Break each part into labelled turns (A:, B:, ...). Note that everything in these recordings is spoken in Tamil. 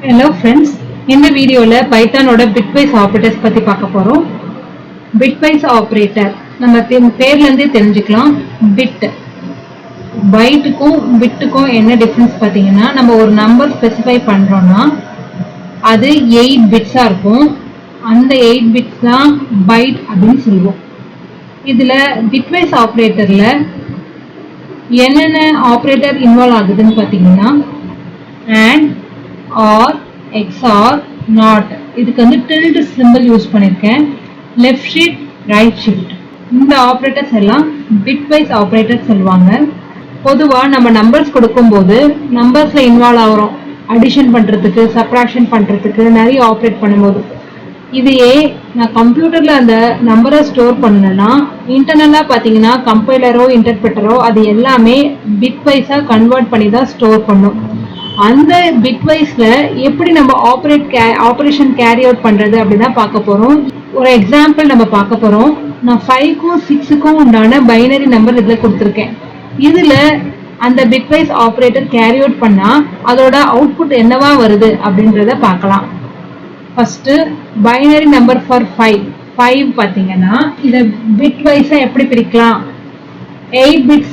A: Hello friends, இந்த வீடியோல பைத்தானோட பிட்வைஸ் ஆபரேட்டர்ஸ் பத்தி பார்க்க போறோம். பிட்வைஸ் ஆபரேட்டர் நம்ம பேர்ல இருந்தே தெரிஞ்சுக்கலாம். பிட் பைட்டுக்கும் பிட்டுக்கும் என்ன டிஃபரன்ஸ் பார்த்தீங்கன்னா, நம்ம ஒரு நம்பர் ஸ்பெசிஃபை பண்றோம்னா அது 8 பிட்ஸா இருக்கும். அந்த 8 பிட்ஸ் தான் பைட் அப்படின்னு சொல்லுவோம். இதுல பிட்வைஸ் ஆபரேட்டர்ல என்னென்ன ஆபரேட்டர் இன்வால்வ் ஆகுதுன்னு பார்த்தீங்கன்னா, and or XOR not இதுக்கு வந்து tilde symbol யூஸ் பண்ணிருக்கேன். லெஃப்ட் ஷிஃப்ட் ரைட் ஷிஃப்ட் இந்த ஆபரேட்டர்ஸ் எல்லாம் பிட்வைஸ் ஆபரேட்டர் சொல்லுவாங்க. பொதுவா நம்ம நம்பர்ஸ் கொடுக்கும்போது நம்பர்ஸ்ல இன்வால்வ் ஆகிறோம். அடிஷன் பண்றதுக்கு சப்ராக்ஷன் பண்றதுக்கு நிறைய ஆப்ரேட் பண்ணும்போது இதையே நான் கம்ப்யூட்டர்ல அந்த நம்பரை ஸ்டோர் பண்ணனா இன்டர்னலா பாத்தீங்கன்னா கம்பைலரோ இன்டர்பிரட்டரோ அது எல்லாமே பிட்வைஸா கன்வெர்ட் பண்ணி தான் ஸ்டோர் பண்ணும். அந்த பிட்வைஸ்ல எப்படி நம்ம ஆபரேஷன் கேரி அவுட் பண்றது அப்படின்னா பார்க்க போறோம். ஒரு எக்ஸாம்பிள் நம்ம பார்க்க போறோம். நான் 5க்கும் 6க்கும் உண்டான பைனரி நம்பர் இதுல கொடுத்துருக்கேன். இதுல அந்த பிட்வைஸ் ஆபரேட்டர் கேரி அவுட் பண்ணா அதோட அவுட்புட் என்னவா வருது அப்படின்றத பார்க்கலாம். ஃபர்ஸ்ட் பைனரி நம்பர் ஃபார் 5 பார்த்தீங்கன்னா இதை பிட்வைஸா எப்படி பிரிக்கலாம்? 8 bits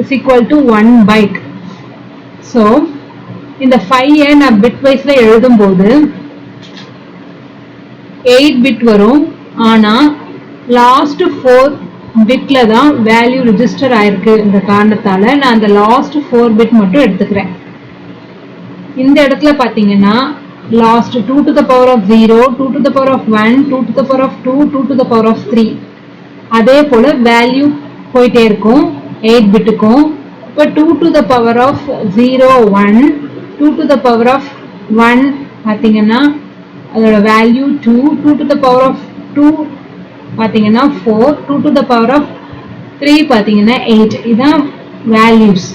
A: is equal to 1 byte. So இந்த 5 நான் பிட்வைஸ்ல எழுதும்போது 8 பிட் வரும். ஆனா லாஸ்ட் 4 பிட்ல தான் வேல்யூ ரெஜிஸ்டர் ஆயிருக்கு. இந்த காரணத்தால நான் அந்த லாஸ்ட் 4 பிட் மட்டும் எடுத்துக்கிறேன். இந்த இடத்துல பாத்தீங்கன்னா last 2 to the power of 0, 2 to the power of 1, 2 to the power of 2, 2 to the power of 3 அதே போல வேல்யூ போயிட்டே இருக்கும் 8 பிட்டுக்கும். இப்போ 2 to the power of 0 1, 2 to the power of 1 பார்த்தீங்கன்னா அதோட value 2, 2 to the power of 2 பார்த்தீங்கன்னா 4, 2 to the power of 3 பார்த்தீங்கன்னா 8. இதான் வேல்யூஸ்.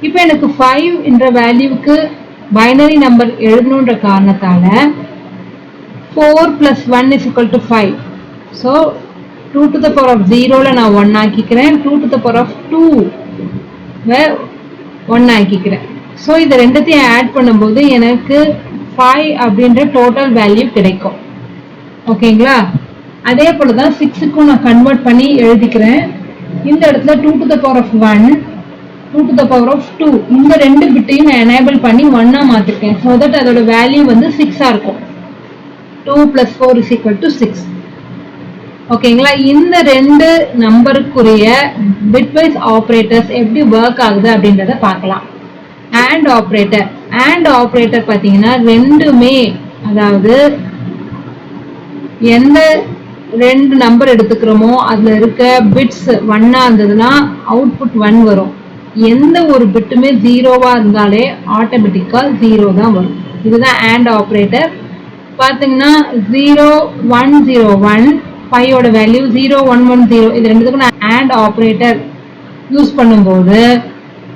A: இப்போ எனக்கு 5 என்ற வேல்யூக்கு பைனரி நம்பர் எழுதணுன்ற காரணத்தால 4 plus 1 is equal to 5. So 2 to the power of 0ல நான் 1 ஆக்கிக்கிறேன், 2 to the power of 2 1 ஆக்கிக்கிறேன். ஸோ இது ரெண்டுத்தையும் ஆட் பண்ணும்போது எனக்கு 5 அப்படின்ற டோட்டல் வேல்யூ கிடைக்கும். ஓகேங்களா? அதே போல தான் 6க்கும் நான் கன்வெர்ட் பண்ணி எழுதிக்கிறேன். இந்த இடத்துல 2 to the power of 1, 2 to the power of 2 இந்த ரெண்டு பிட்டையும் நான் எனேபிள் பண்ணி 1 மாத்திருக்கேன். ஸோ தட் அதோட வேல்யூ வந்து 6 இருக்கும். 2 plus 4 is equal to 6. ஓகேங்களா? இந்த ரெண்டு நம்பருக்குரிய பிட்வைஸ் ஆபரேட்டர்ஸ் எப்படி ஒர்க் ஆகுது அப்படின்றத பார்க்கலாம். அண்ட் ஆபரேட்டர் பார்த்தீங்கன்னா ரெண்டுமே, அதாவது எந்த ரெண்டு நம்பர் எடுத்துக்கிறோமோ அதுல இருக்க பிட்ஸ் 1 இருந்ததுன்னா அவுட்புட் 1 வரும். எந்த ஒரு பிட்டுமே 0வா இருந்தாலே ஆட்டோமேட்டிக்கா 0 தான் வரும். இதுதான் அண்ட் ஆபரேட்டர். பாத்தீங்கன்னா 0 1 0 1 5ஓட வேல்யூ 0 1 1 0 இது ரெண்டுத்துக்கும் நான் அண்ட் ஆபரேட்டர் யூஸ் பண்ணும்போது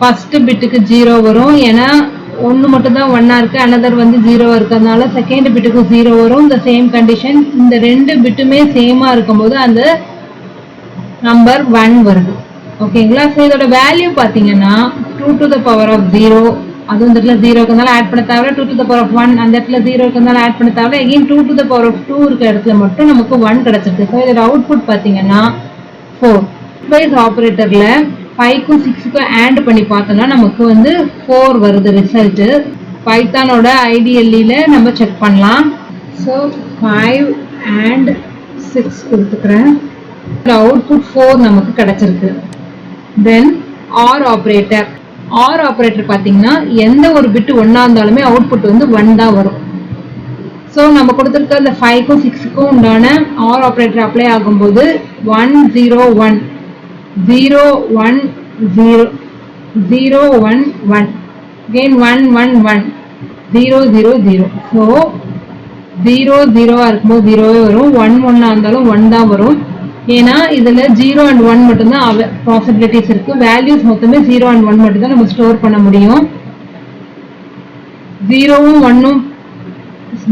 A: ஃபர்ஸ்ட் பிட்டுக்கு 0 வரும். ஏன்னா ஒன்று மட்டும் தான் 1 இருக்கு, அனதர் வந்து 0 இருக்கிறதுனால செகண்ட் பிட்டுக்கு 0 வரும். இந்த சேம் கண்டிஷன் இந்த ரெண்டு பிட்டுமே சேமா இருக்கும்போது அந்த நம்பர் 1 வருது. ஓகேங்களா? ஸோ இதோட வேல்யூ பார்த்தீங்கன்னா 2 to the power of 0 அது இந்த இடத்துல 0 இருக்கிறதுனால ஆட் பண்ண தேவை, 2 to the power of 1 அந்த இடத்துல 0 இருக்கிறதுனால ஆட் பண்ண தேவை, again 2 to the power of 2 இருக்கிற இடத்துல மட்டும் நமக்கு 1 கிடைச்சிருக்கு. ஸோ இதோட அவுட்புட் பார்த்தீங்கன்னா 4. பிட்வைஸ் ஆபரேட்டர்ல 5க்கும் 6க்கும் ஆட் பண்ணி பார்த்தோம்னா நமக்கு வந்து 4 வருது ரிசல்ட். பைத்தானோட ஐடிஎல்லில நம்ம செக் பண்ணலாம். ஸோ 5 and 6 கொடுத்துக்கிறேன். அவுட்புட் 4 நமக்கு கிடைச்சிருக்கு. தென் ஆர் ஆபரேட்டர் பார்த்தீங்கன்னா எந்த ஒரு பிட்டு 1 இருந்தாலுமே அவுட்புட் வந்து 1 தான் வரும். ஸோ நம்ம கொடுத்துருக்க இந்த 5க்கும் 6க்கும் உண்டான ஆர் ஆபரேட்டர் அப்ளை ஆகும்போது 1 0 1 0 1 0 0 1 1 again 1 1 1 0 0 0. ஸோ 0 0 இருக்கும்போது 0 வரும், 1 1 இருந்தாலும் 1 தான் வரும். ஏன்னா இதுல 0 and 1 மட்டும்தான் பாசிபிலிட்டிஸ் இருக்கு. வேல்யூஸ் மொத்தமே 0 and 1 மட்டும் தான் நம்ம ஸ்டோர் பண்ண முடியும். 0வும் 1ம்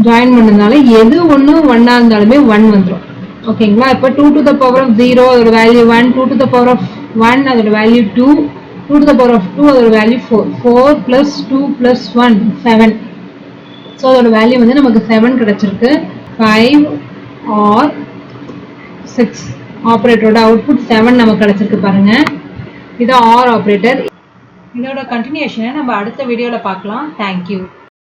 A: ஜாயின் பண்ணதுனால எது 1 1 இருந்தாலுமே 1 வந்துடும். ஓகேங்களா? இப்போ 2 to the power of 0 அதோட value 1, 2 to the power of 1 அதோட value 2, 2 to the power of 2 அதோட வேல்யூ 4. 4 plus 2 plus 1 7. ஸோ அதோட வேல்யூ வந்து நமக்கு 7 கிடைச்சிருக்கு. 5 ஆர் 6 ஆப்ரேட்டரோட அவுட்புட் 7 நமக்கு கிடைச்சிருக்கு பாருங்க. இது ஆர் ஆப்ரேட்டர். இதோட கண்டினியூஷனை நம்ம அடுத்த வீடியோவில் பார்க்கலாம். தேங்க்யூ.